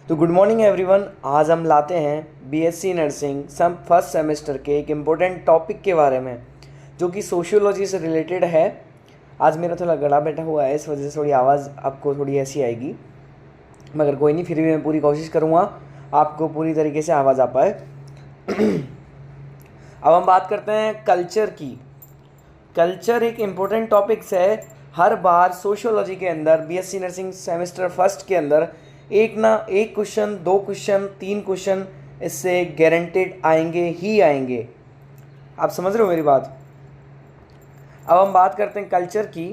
तो good morning everyone. आज हम लाते हैं बीएससी नर्सिंग फर्स्ट सेमेस्टर के एक इम्पोर्टेंट टॉपिक के बारे में जो कि सोशियोलॉजी से रिलेटेड है। आज मेरा थोड़ा गला बैठा हुआ है, इस वजह से थोड़ी आवाज़ आपको थोड़ी ऐसी आएगी, मगर कोई नहीं, फिर भी मैं पूरी कोशिश करूँगा आपको पूरी तरीके से आवाज़ आ पाए। अब हम बात करते हैं कल्चर की। कल्चर एक इम्पोर्टेंट टॉपिक्स है। हर बार सोशियोलॉजी के अंदर बीएससी नर्सिंग सेमेस्टर फर्स्ट के अंदर एक क्वेश्चन, 2 क्वेश्चन, 3 क्वेश्चन इससे गारंटेड आएंगे ही आएंगे। आप समझ रहे हो मेरी बात। अब हम बात करते हैं कल्चर की।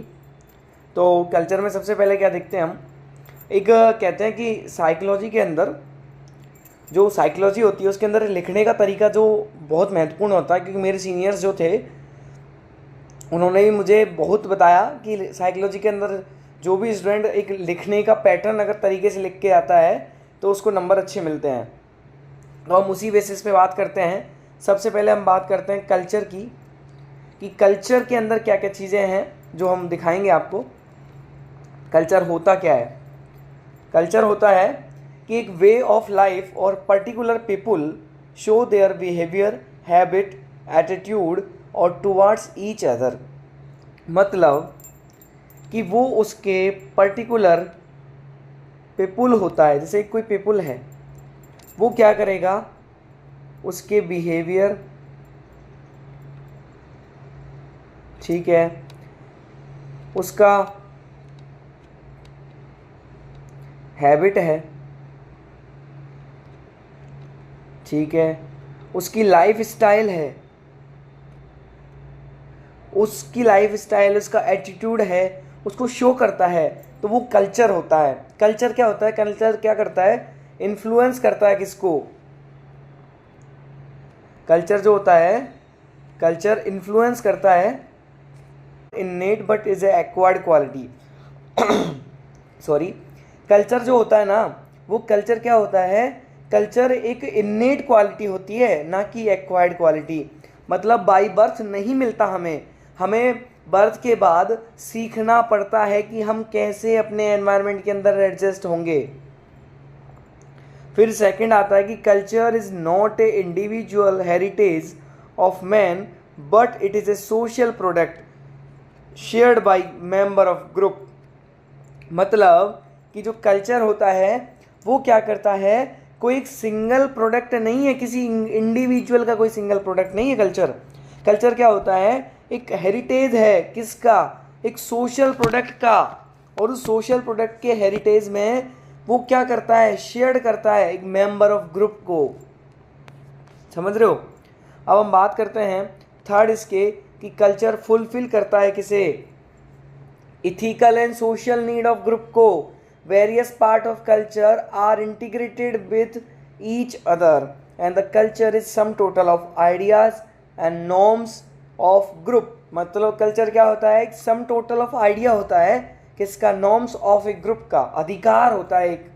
तो कल्चर में सबसे पहले क्या देखते हैं हम, एक कहते हैं कि साइकोलॉजी के अंदर जो साइकोलॉजी होती है उसके अंदर लिखने का तरीका जो बहुत महत्वपूर्ण होता है, क्योंकि मेरे सीनियर्स जो थे उन्होंने भी मुझे बहुत बताया कि साइकोलॉजी के अंदर जो भी स्टूडेंट एक लिखने का पैटर्न अगर तरीके से लिख के आता है तो उसको नंबर अच्छे मिलते हैं। तो हम उसी बेसिस पे बात करते हैं। सबसे पहले हम बात करते हैं कल्चर की, कि कल्चर के अंदर क्या क्या चीज़ें हैं जो हम दिखाएंगे आपको। कल्चर होता क्या है? कल्चर होता है कि एक वे ऑफ लाइफ और particular people show their behaviour, habit, attitude और टुवार्ड्स ईच अदर। मतलब कि वो उसके पर्टिकुलर पीपुल होता है, जैसे कोई पीपुल है वो क्या करेगा, उसके बिहेवियर, ठीक है, उसका हैबिट है, ठीक है, उसकी लाइफ स्टाइल है, उसका एटीट्यूड है, उसको शो करता है, तो वो कल्चर होता है। कल्चर क्या होता है? कल्चर क्या करता है? इन्फ्लुएंस करता है किसको? कल्चर जो होता है, कल्चर इन्फ्लुएंस करता है innate but is a acquired quality. Sorry, culture जो होता है ना, वो कल्चर क्या होता है? कल्चर एक इननेट क्वालिटी होती है, ना कि एक्वायर्ड क्वालिटी। मतलब बाई बर्थ नहीं मिलता हमें बर्थ के बाद सीखना पड़ता है कि हम कैसे अपने एनवायरनमेंट के अंदर एडजस्ट होंगे। फिर सेकंड आता है कि culture is not a individual heritage of man but it is a social product shared by member of group. मतलब कि जो कल्चर होता है वो क्या करता है, कोई एक सिंगल प्रोडक्ट नहीं है, किसी इंडिविजुअल का कोई सिंगल प्रोडक्ट नहीं है। कल्चर क्या होता है? एक हेरिटेज है, किसका? एक सोशल प्रोडक्ट का। और उस सोशल प्रोडक्ट के हेरिटेज में वो क्या करता है? शेयर करता है एक मेंबर ऑफ ग्रुप को। समझ रहे हो? अब हम बात करते हैं थर्ड इसके, कि कल्चर फुलफिल करता है किसे? Ethical and social need of group को। Various part of culture are integrated with each other and the culture is sum total of ideas and norms of group. मतलब कल्चर क्या होता है? एक सम टोटल ऑफ आइडिया होता है, किसका? Norms of A group का, अधिकार होता है एक।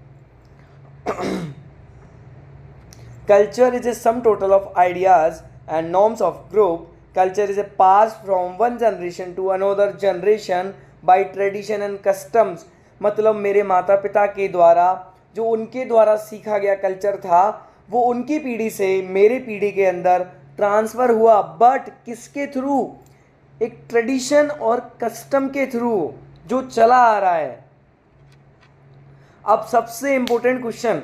Culture is a sum total of ideas and norms of group. Culture is a pass from one generation to another generation by tradition and customs. मतलब मेरे माता पिता के द्वारा जो उनके द्वारा सीखा गया कल्चर था वो उनकी पीढ़ी से मेरे पीढ़ी के अंदर ट्रांसफ़र हुआ, बट किसके थ्रू? एक ट्रेडिशन और कस्टम के थ्रू जो चला आ रहा है। अब सबसे इंपॉर्टेंट क्वेश्चन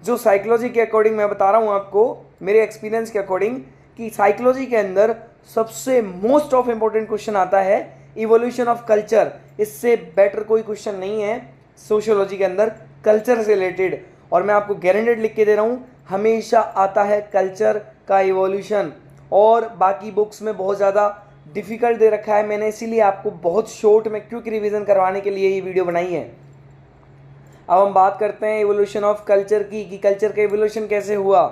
जो साइकोलॉजी के अकॉर्डिंग मैं बता रहा हूं आपको, मेरे एक्सपीरियंस के अकॉर्डिंग, कि साइकोलॉजी के अंदर सबसे मोस्ट ऑफ इंपॉर्टेंट क्वेश्चन आता है इवोल्यूशन ऑफ कल्चर। इससे बेटर कोई क्वेश्चन नहीं है सोशियोलॉजी के अंदर कल्चर से रिलेटेड। और मैं आपको गारंटेड लिख के दे रहा हूँ, हमेशा आता है कल्चर का इवोल्यूशन। और बाकी बुक्स में बहुत ज़्यादा डिफ़िकल्ट दे रखा है, मैंने इसीलिए आपको बहुत शॉर्ट में क्विक रिवीजन करवाने के लिए ये वीडियो बनाई है। अब हम बात करते हैं इवोल्यूशन ऑफ कल्चर की, कि कल्चर का इवोल्यूशन कैसे हुआ।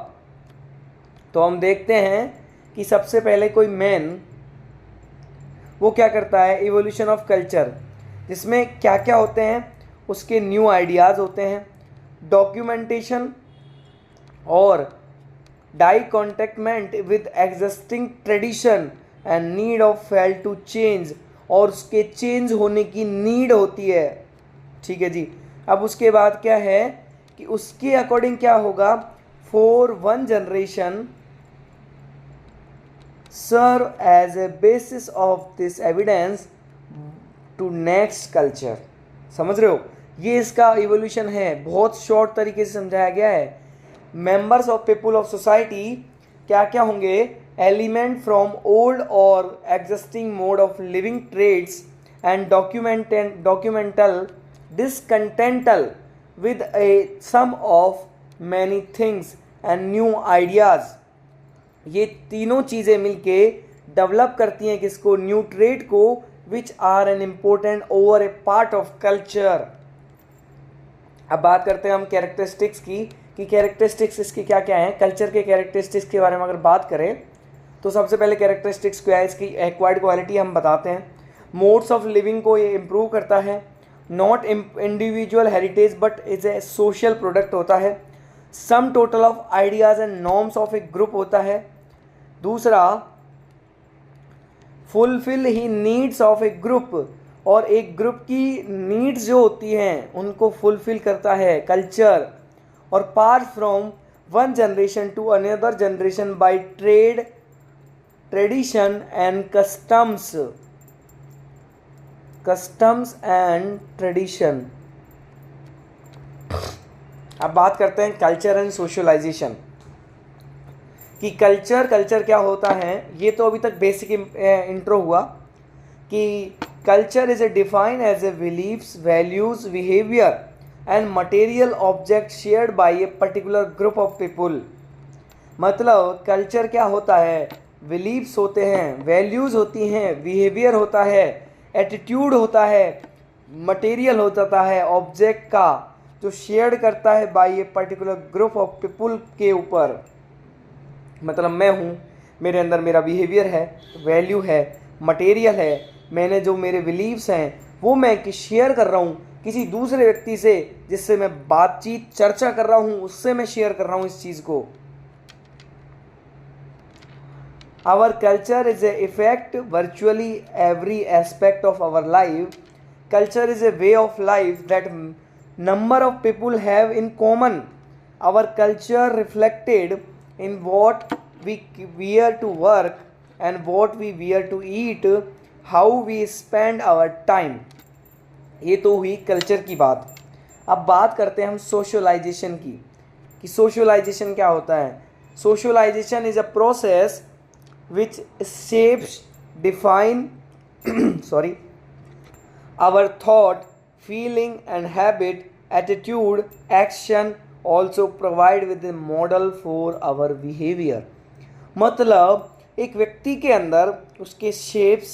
तो हम देखते हैं कि सबसे पहले कोई मैन वो क्या करता है, इवोल्यूशन ऑफ कल्चर, जिसमें क्या क्या होते हैं, उसके न्यू आइडियाज़ होते हैं, डॉक्यूमेंटेशन और discontentment with existing tradition and need of fail to change, और उसके चेंज होने की नीड होती है। ठीक है जी। अब उसके बाद क्या है कि उसके अकॉर्डिंग क्या होगा, for one generation serve as a basis of this evidence to next culture. समझ रहे हो, ये इसका इवोल्यूशन है, बहुत शॉर्ट तरीके से समझाया गया है। Members of people of society क्या क्या होंगे, एलिमेंट फ्रॉम ओल्ड और existing mode of living trades and documental discontental with a sum of many things and new ideas। ये तीनों चीज़ें मिलके डेवलप करती हैं किसको, न्यू ट्रेड को, which are an important over a part of culture. अब बात करते हैं हम कैरेक्टरिस्टिक्स की, कि कैरेक्टरिस्टिक्स इसके क्या क्या हैं। कल्चर के कैरेक्टरिस्टिक्स के बारे में अगर बात करें तो सबसे पहले कैरेक्टरिस्टिक्स क्या है, इसकी एक्वायर्ड क्वालिटी हम बताते हैं। मोड्स ऑफ लिविंग को ये इम्प्रूव करता है, not individual heritage but is a social product होता है। सम total of ideas and norms of A group होता है। दूसरा, fulfil he needs of A group, और एक ग्रुप की नीड्स जो होती हैं उनको फुलफिल करता है कल्चर। और pass from one generation to another generation by tradition and customs and tradition. अब बात करते हैं कल्चर एंड सोशलाइजेशन, कि कल्चर क्या होता है। ये तो अभी तक बेसिक इंट्रो हुआ, कि culture is a define as a beliefs, values, behaviour and material object shared by a particular group of people. मतलब कल्चर क्या होता है, बिलीव्स होते हैं, वैल्यूज होती हैं, बिहेवियर होता है, एटीट्यूड होता है, मटेरियल होता है ऑब्जेक्ट का, जो शेयर करता है by a particular group of people के ऊपर। मतलब मैं हूँ, मेरे अंदर मेरा बिहेवियर है, वैल्यू है, मटेरियल है, मैंने जो मेरे बिलीव्स हैं वो मैं शेयर कर रहा हूँ किसी दूसरे व्यक्ति से, जिससे मैं बातचीत चर्चा कर रहा हूँ, उससे मैं शेयर कर रहा हूँ इस चीज़ को। Our culture is a effect virtually every aspect of our life. Culture is a way of life that number of people have in common. Our culture reflected in what we wear to work and what we wear to eat, how we spend our time. ये तो हुई culture की बात। अब बात करते हैं हम सोशलाइजेशन की, कि सोशलाइजेशन क्या होता है। Socialisation is a process which shapes, define our thought, feeling and habit, attitude, action, also provide with a model for our behavior। मतलब एक व्यक्ति के अंदर उसके शेप्स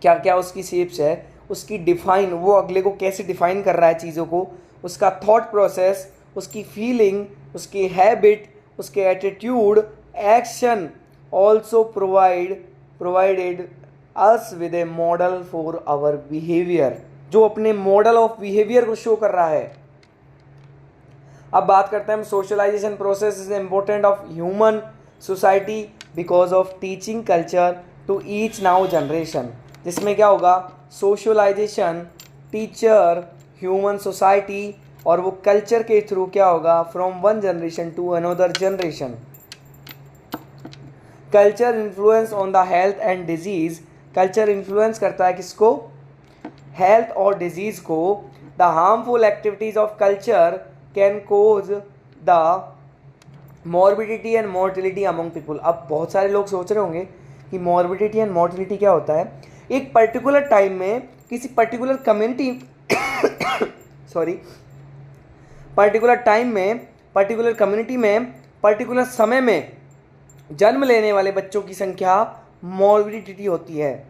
क्या क्या, उसकी शेप्स है, उसकी डिफाइन, वो अगले को कैसे डिफाइन कर रहा है चीज़ों को, उसका थॉट प्रोसेस, उसकी फीलिंग, उसकी हैबिट, उसके attitude, action also provided us with a model for our behavior, जो अपने मॉडल ऑफ बिहेवियर को शो कर रहा है। अब बात करते हैं हम socialisation process is important of human society because of teaching culture to each now generation, जिसमें क्या होगा, सोशलाइजेशन टीचर ह्यूमन सोसाइटी, और वो कल्चर के थ्रू क्या होगा, from one generation to another generation. Culture influence on the health and disease, culture influence करता है किसको, हेल्थ और डिजीज़ को। The harmful activities of culture can cause the morbidity and mortality among people. अब बहुत सारे लोग सोच रहे होंगे कि मॉर्बिडिटी एंड मोर्टिलिटी क्या होता है। एक पर्टिकुलर टाइम में किसी पर्टिकुलर कम्युनिटी पर्टिकुलर टाइम में, पर्टिकुलर कम्युनिटी में, पर्टिकुलर समय में जन्म लेने वाले बच्चों की संख्या मॉर्बिडिटी होती है,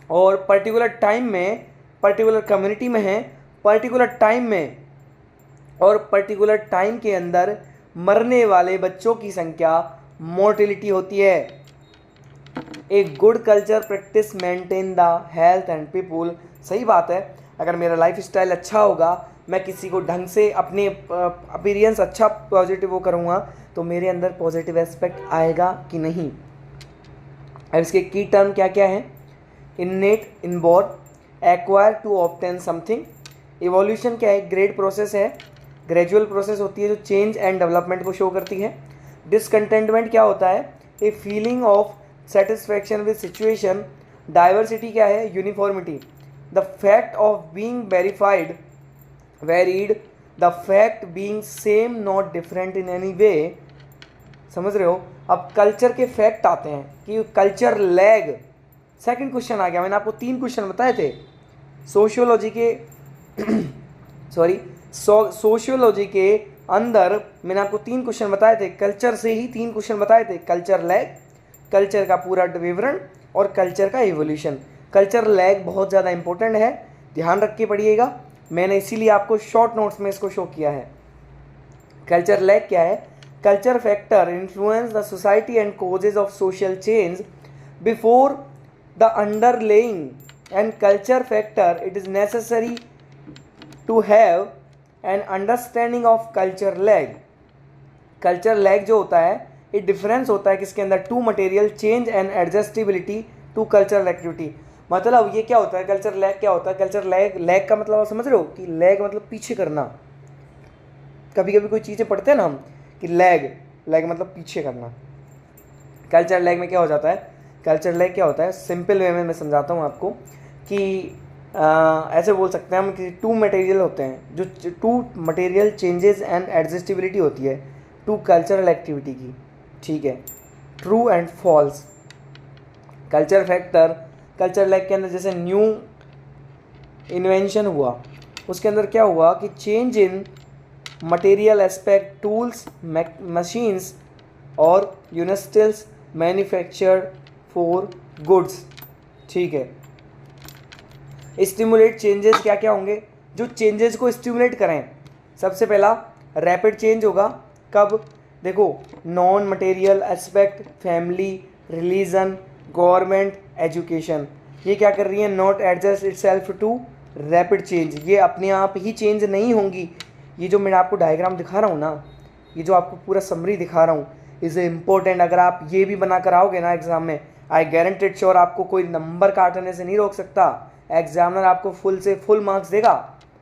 और पर्टिकुलर टाइम में, पर्टिकुलर कम्युनिटी में है, पर्टिकुलर टाइम में और पर्टिकुलर टाइम के अंदर मरने वाले बच्चों की संख्या मोर्टिलिटी होती है। एक good culture practice maintain the health and people. सही बात है, अगर मेरा लाइफ स्टाइल अच्छा होगा, मैं किसी को ढंग से अपने अपीयरेंस अच्छा पॉजिटिव वो करूँगा, तो मेरे अंदर पॉजिटिव एस्पेक्ट आएगा कि नहीं। अब इसके की टर्म क्या क्या है, innate, inborn, acquire to obtain something. Evolution क्या है, ग्रेड प्रोसेस है ग्रेजुअल प्रोसेस होती है जो चेंज एंड डेवलपमेंट को शो करती है। डिसकंटेंटमेंट क्या होता है? A feeling of satisfaction with situation. Diversity क्या है? Uniformity. The fact of being verified varied, the fact being same not different in any way. समझ रहे हो? अब कल्चर के फैक्ट आते हैं कि कल्चर लैग। सेकंड क्वेश्चन आ गया, मैंने आपको 3 क्वेश्चन बताए थे सोशियोलॉजी के सोशियोलॉजी के अंदर मैंने आपको 3 क्वेश्चन बताए थे, कल्चर से ही 3 क्वेश्चन बताए थे, कल्चर लैग, कल्चर का पूरा विवरण और कल्चर का इवोल्यूशन। कल्चर लैग बहुत ज़्यादा इंपॉर्टेंट है, ध्यान रख के पढ़िएगा, मैंने इसीलिए आपको शॉर्ट नोट्स में इसको शो किया है। कल्चर लैग क्या है? Culture factor influence the society and causes of social change before the underlying and culture factor it is necessary to have an understanding of culture lag. Culture lag जो होता है ये difference होता है किसके अंदर? To material change and adjustability to cultural activity. मतलब ये क्या होता है? कल्चर लैग क्या होता है? कल्चर लैग, लैग का मतलब आप समझ रहे हो कि लैग मतलब पीछे करना। कभी कभी कोई चीज़ें पढ़ते हैं ना हम कि लैग, लैग मतलब पीछे करना। कल्चर लैग में क्या हो जाता है? कल्चर लैग क्या होता है? सिंपल वे में मैं समझाता हूँ आपको कि ऐसे बोल सकते हैं हम कि 2 मटेरियल होते हैं, जो 2 मटेरियल चेंजेस एंड एडजस्टेबिलिटी होती है टू कल्चरल एक्टिविटी की, ठीक है, true and false. Culture factor culture lag के अंदर जैसे न्यू इन्वेंशन हुआ, उसके अंदर क्या हुआ कि change in material aspect, tools, machines और यूनिवर्सल्स मैन्युफैक्चर्ड फॉर गुड्स, ठीक है। स्टिमुलेट चेंजेस क्या क्या होंगे? जो चेंजेस को स्टिमुलेट करें, सबसे पहला रैपिड चेंज होगा। कब? देखो, non material aspect, family, religion, government, education, ये क्या कर रही है? Not adjust itself to rapid change, ये अपने आप ही चेंज नहीं होंगी। ये जो मैं आपको डायग्राम दिखा रहा हूँ ना, ये जो आपको पूरा समरी दिखा रहा हूँ, इज़ इम्पोर्टेंट। अगर आप ये भी बना कर आओगे ना एग्जाम में, आई गारंटेड श्योर आपको कोई नंबर काटने से नहीं रोक सकता। एग्जामिनर आपको फुल से फुल मार्क्स देगा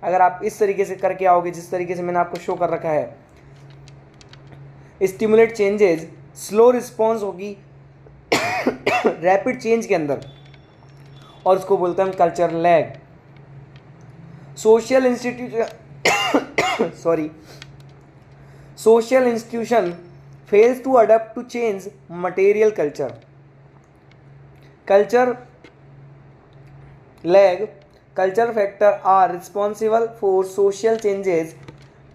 अगर आप इस तरीके से करके आओगे जिस तरीके से मैंने आपको शो कर रखा है। स्टिमुलेट चेंजेस, स्लो रिस्पॉन्स होगी रैपिड चेंज के अंदर, और उसको बोलते हैं हम culture lag. Social institution fails to adopt to change material culture. Culture lag, culture factor are responsible for social changes.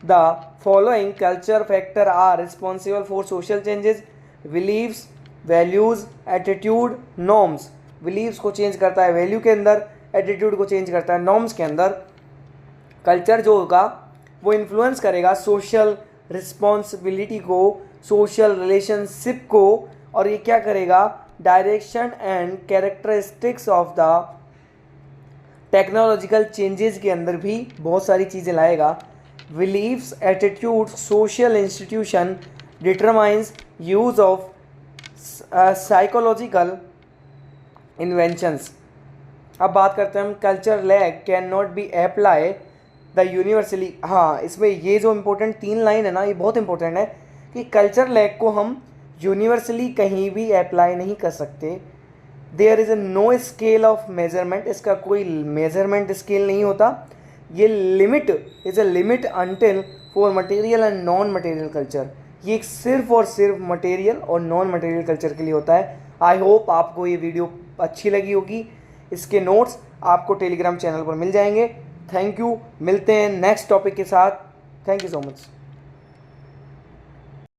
The following culture factor are responsible for social changes: beliefs, values, attitude, norms. beliefs को change करता है value के अंदर, attitude को change करता है norms के अंदर। कल्चर जो होगा वो इन्फ्लुएंस करेगा सोशल रिस्पॉन्सिबिलिटी को, सोशल रिलेशनशिप को, और ये क्या करेगा? Direction and characteristics of the technological changes के अंदर भी बहुत सारी चीज़ें लाएगा। Beliefs, attitude, social institution determines use of psychological inventions. अब बात करते हैं हम culture lag can not be applied universally. हाँ, इसमें ये जो इम्पोर्टेंट 3 लाइन है ना, ये बहुत इंपॉर्टेंट है कि कल्चर लैग को हम यूनिवर्सली कहीं भी अप्लाई नहीं कर सकते। There is no scale of measurement, इसका कोई मेजरमेंट स्केल नहीं होता। ये limit is a limit until for material and non material culture. ये एक सिर्फ और सिर्फ मटेरियल और नॉन मटेरियल कल्चर के लिए होता है। आई होप आपको ये वीडियो अच्छी लगी होगी। इसके नोट्स आपको टेलीग्राम चैनल पर मिल जाएंगे। थैंक यू, मिलते हैं नेक्स्ट टॉपिक के साथ। Thank you so much.